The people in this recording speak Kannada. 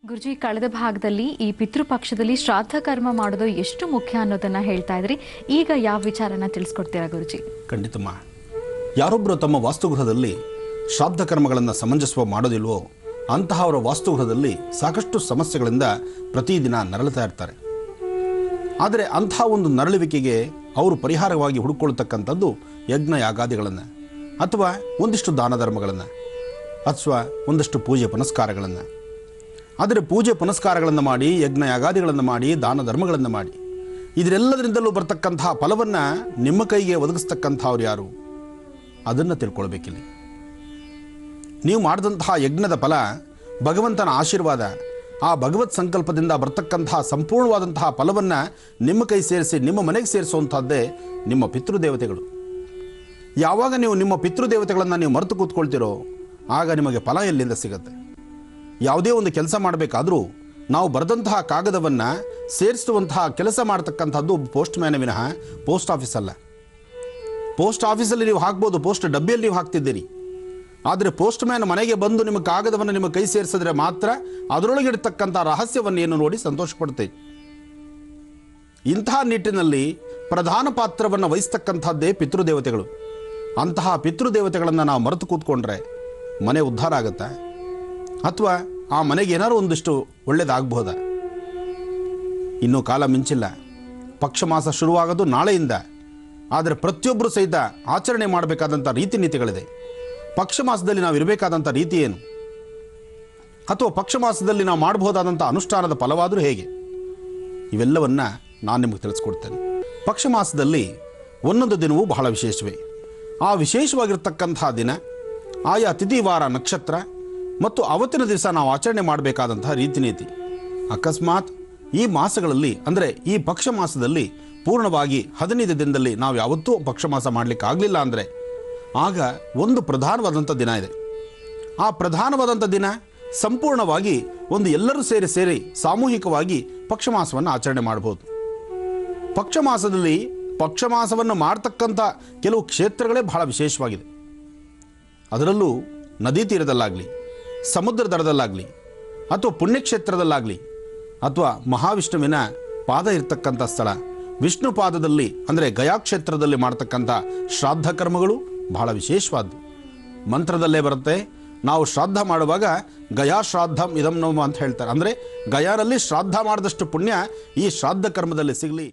ಗುರುಜಿ, ಕಳೆದ ಭಾಗದಲ್ಲಿ ಈ ಪಿತೃಪಕ್ಷದಲ್ಲಿ ಶ್ರಾದ್ದ ಕರ್ಮ ಮಾಡೋದು ಎಷ್ಟು ಮುಖ್ಯ ಅನ್ನೋದನ್ನ ಹೇಳ್ತಾ ಇದ್ರಿ. ಈಗ ಯಾವ ವಿಚಾರನ ತಿಳಿಸ್ಕೊಡ್ತೀರಾ ಗುರುಜಿ? ಖಂಡಿತಮ್ಮ. ಯಾರೊಬ್ಬರು ತಮ್ಮ ವಾಸ್ತುಗೃಹದಲ್ಲಿ ಶ್ರಾದ್ದ ಕರ್ಮಗಳನ್ನು ಸಮಂಜಸ ಮಾಡೋದಿಲ್ವೋ ಅಂತಹವರ ವಾಸ್ತುಗೃಹದಲ್ಲಿ ಸಾಕಷ್ಟು ಸಮಸ್ಯೆಗಳಿಂದ ಪ್ರತಿದಿನ ನರಳುತ್ತಾ ಇರ್ತಾರೆ. ಆದರೆ ಅಂತಹ ಒಂದು ನರಳುವಿಕೆಗೆ ಅವರು ಪರಿಹಾರವಾಗಿ ಹುಡುಕೊಳ್ತಕ್ಕಂಥದ್ದು ಯಜ್ಞ ಯಾಗಾದಿಗಳನ್ನು, ಅಥವಾ ಒಂದಿಷ್ಟು ದಾನ ಧರ್ಮಗಳನ್ನು, ಅಥವಾ ಒಂದಷ್ಟು ಪೂಜೆ ಪುನಸ್ಕಾರಗಳನ್ನು. ಆದರೆ ಪೂಜೆ ಪುನಸ್ಕಾರಗಳನ್ನು ಮಾಡಿ, ಯಜ್ಞ ಯಾಗಾದಿಗಳನ್ನು ಮಾಡಿ, ದಾನ ಧರ್ಮಗಳನ್ನು ಮಾಡಿ, ಇದರೆಲ್ಲದರಿಂದಲೂ ಬರ್ತಕ್ಕಂತಹ ಫಲವನ್ನು ನಿಮ್ಮ ಕೈಗೆ ಒದಗಿಸ್ತಕ್ಕಂಥವ್ರು ಯಾರು ಅದನ್ನು ತಿಳ್ಕೊಳ್ಬೇಕಿಲ್ಲಿ. ನೀವು ಮಾಡಿದಂತಹ ಯಜ್ಞದ ಫಲ ಭಗವಂತನ ಆಶೀರ್ವಾದ, ಆ ಭಗವತ್ ಸಂಕಲ್ಪದಿಂದ ಬರ್ತಕ್ಕಂತಹ ಸಂಪೂರ್ಣವಾದಂತಹ ಫಲವನ್ನು ನಿಮ್ಮ ಕೈ ಸೇರಿಸಿ ನಿಮ್ಮ ಮನೆಗೆ ಸೇರಿಸುವಂಥದ್ದೇ ನಿಮ್ಮ ಪಿತೃದೇವತೆಗಳು. ಯಾವಾಗ ನೀವು ನಿಮ್ಮ ಪಿತೃದೇವತೆಗಳನ್ನು ನೀವು ಮರೆತು ಕೂತ್ಕೊಳ್ತೀರೋ ಆಗ ನಿಮಗೆ ಫಲ ಎಲ್ಲಿಂದ ಸಿಗುತ್ತೆ? ಯಾವುದೇ ಒಂದು ಕೆಲಸ ಮಾಡಬೇಕಾದ್ರೂ ನಾವು ಬರೆದಂತಹ ಕಾಗದವನ್ನು ಸೇರಿಸುವಂತಹ ಕೆಲಸ ಮಾಡ್ತಕ್ಕಂಥದ್ದು ಪೋಸ್ಟ್ ಮ್ಯಾನ್ ವಿನಃ ಪೋಸ್ಟ್ ಆಫೀಸ್ ಅಲ್ಲ. ಪೋಸ್ಟ್ ಆಫೀಸಲ್ಲಿ ನೀವು ಹಾಕ್ಬೋದು, ಪೋಸ್ಟ್ ಡಬ್ಬಿಯಲ್ಲಿ ನೀವು ಹಾಕ್ತಿದ್ದೀರಿ. ಆದರೆ ಪೋಸ್ಟ್ ಮ್ಯಾನ್ ಮನೆಗೆ ಬಂದು ನಿಮ್ಮ ಕಾಗದವನ್ನು ನಿಮ್ಮ ಕೈ ಸೇರಿಸಿದ್ರೆ ಮಾತ್ರ ಅದರೊಳಗೆ ಇಡ್ತಕ್ಕಂಥ ರಹಸ್ಯವನ್ನು ಏನು ನೋಡಿ ಸಂತೋಷ ಪಡ್ತೇವೆ. ಇಂತಹ ನಿಟ್ಟಿನಲ್ಲಿ ಪ್ರಧಾನ ಪಾತ್ರವನ್ನು ವಹಿಸ್ತಕ್ಕಂಥದ್ದೇ ಪಿತೃದೇವತೆಗಳು. ಅಂತಹ ಪಿತೃದೇವತೆಗಳನ್ನು ನಾವು ಮರೆತು ಕೂತ್ಕೊಂಡ್ರೆ ಮನೆ ಉದ್ಧಾರ ಆಗುತ್ತಾ? ಅಥವಾ ಆ ಮನೆಗೆ ಏನಾದ್ರು ಒಂದಿಷ್ಟು ಒಳ್ಳೇದಾಗಬಹುದಾ? ಇನ್ನೂ ಕಾಲ ಮಿಂಚಿಲ್ಲ. ಪಕ್ಷ ಮಾಸ ಶುರುವಾಗೋದು ನಾಳೆಯಿಂದ. ಆದರೆ ಪ್ರತಿಯೊಬ್ಬರು ಸಹಿತ ಆಚರಣೆ ಮಾಡಬೇಕಾದಂಥ ರೀತಿ ನೀತಿಗಳಿದೆ. ಪಕ್ಷ ಮಾಸದಲ್ಲಿ ನಾವು ಇರಬೇಕಾದಂಥ ರೀತಿ ಏನು, ಅಥವಾ ಪಕ್ಷ ಮಾಸದಲ್ಲಿ ನಾವು ಮಾಡಬಹುದಾದಂಥ ಅನುಷ್ಠಾನದ ಫಲವಾದರೂ ಹೇಗೆ, ಇವೆಲ್ಲವನ್ನು ನಾನು ನಿಮಗೆ ತಿಳಿಸ್ಕೊಡ್ತೇನೆ. ಪಕ್ಷ ಮಾಸದಲ್ಲಿ ಒಂದೊಂದು ದಿನವೂ ಬಹಳ ವಿಶೇಷವೇ. ಆ ವಿಶೇಷವಾಗಿರ್ತಕ್ಕಂಥ ದಿನ, ಆಯಾ ತಿಥಿ, ವಾರ, ನಕ್ಷತ್ರ ಮತ್ತು ಅವತ್ತಿನ ದಿವಸ ನಾವು ಆಚರಣೆ ಮಾಡಬೇಕಾದಂತಹ ರೀತಿ ನೀತಿ. ಅಕಸ್ಮಾತ್ ಈ ಮಾಸಗಳಲ್ಲಿ, ಅಂದರೆ ಈ ಪಕ್ಷ ಮಾಸದಲ್ಲಿ ಪೂರ್ಣವಾಗಿ 15 ದಿನದಲ್ಲಿ ನಾವು ಯಾವತ್ತೂ ಪಕ್ಷ ಮಾಸ ಮಾಡಲಿಕ್ಕೆ ಆಗಲಿಲ್ಲ ಅಂದರೆ ಆಗ ಒಂದು ಪ್ರಧಾನವಾದಂಥ ದಿನ ಇದೆ. ಆ ಪ್ರಧಾನವಾದಂಥ ದಿನ ಸಂಪೂರ್ಣವಾಗಿ ಒಂದು ಎಲ್ಲರೂ ಸೇರಿ ಸಾಮೂಹಿಕವಾಗಿ ಪಕ್ಷ ಮಾಸವನ್ನು ಆಚರಣೆ ಮಾಡ್ಬೋದು. ಪಕ್ಷ ಮಾಸದಲ್ಲಿ ಪಕ್ಷ ಮಾಸವನ್ನು ಮಾಡ್ತಕ್ಕಂಥ ಕೆಲವು ಕ್ಷೇತ್ರಗಳೇ ಬಹಳ ವಿಶೇಷವಾಗಿದೆ. ಅದರಲ್ಲೂ ನದಿ ತೀರದಲ್ಲಾಗಲಿ, ಸಮುದ್ರ ದಡದಲ್ಲಾಗಲಿ, ಅಥವಾ ಪುಣ್ಯಕ್ಷೇತ್ರದಲ್ಲಾಗಲಿ, ಅಥವಾ ಮಹಾವಿಷ್ಣುವಿನ ಪಾದ ಇರ್ತಕ್ಕಂಥ ಸ್ಥಳ, ವಿಷ್ಣು ಪಾದದಲ್ಲಿ ಅಂದರೆ ಗಯಾಕ್ಷೇತ್ರದಲ್ಲಿ ಮಾಡ್ತಕ್ಕಂಥ ಶ್ರಾದ್ದ ಕರ್ಮಗಳು ಬಹಳ ವಿಶೇಷವಾದ್ದು. ಮಂತ್ರದಲ್ಲೇ ಬರುತ್ತೆ, ನಾವು ಶ್ರಾದ್ದ ಮಾಡುವಾಗ ಗಯಾ ಶ್ರಾದ್ದಂ ಇದಂ ನಮ ಅಂತ ಹೇಳ್ತಾರೆ. ಅಂದರೆ ಗಯಾನಲ್ಲಿ ಶ್ರಾದ್ದ ಮಾಡಿದಷ್ಟು ಪುಣ್ಯ ಈ ಶ್ರಾದ್ದ ಕರ್ಮದಲ್ಲಿ ಸಿಗಲಿ.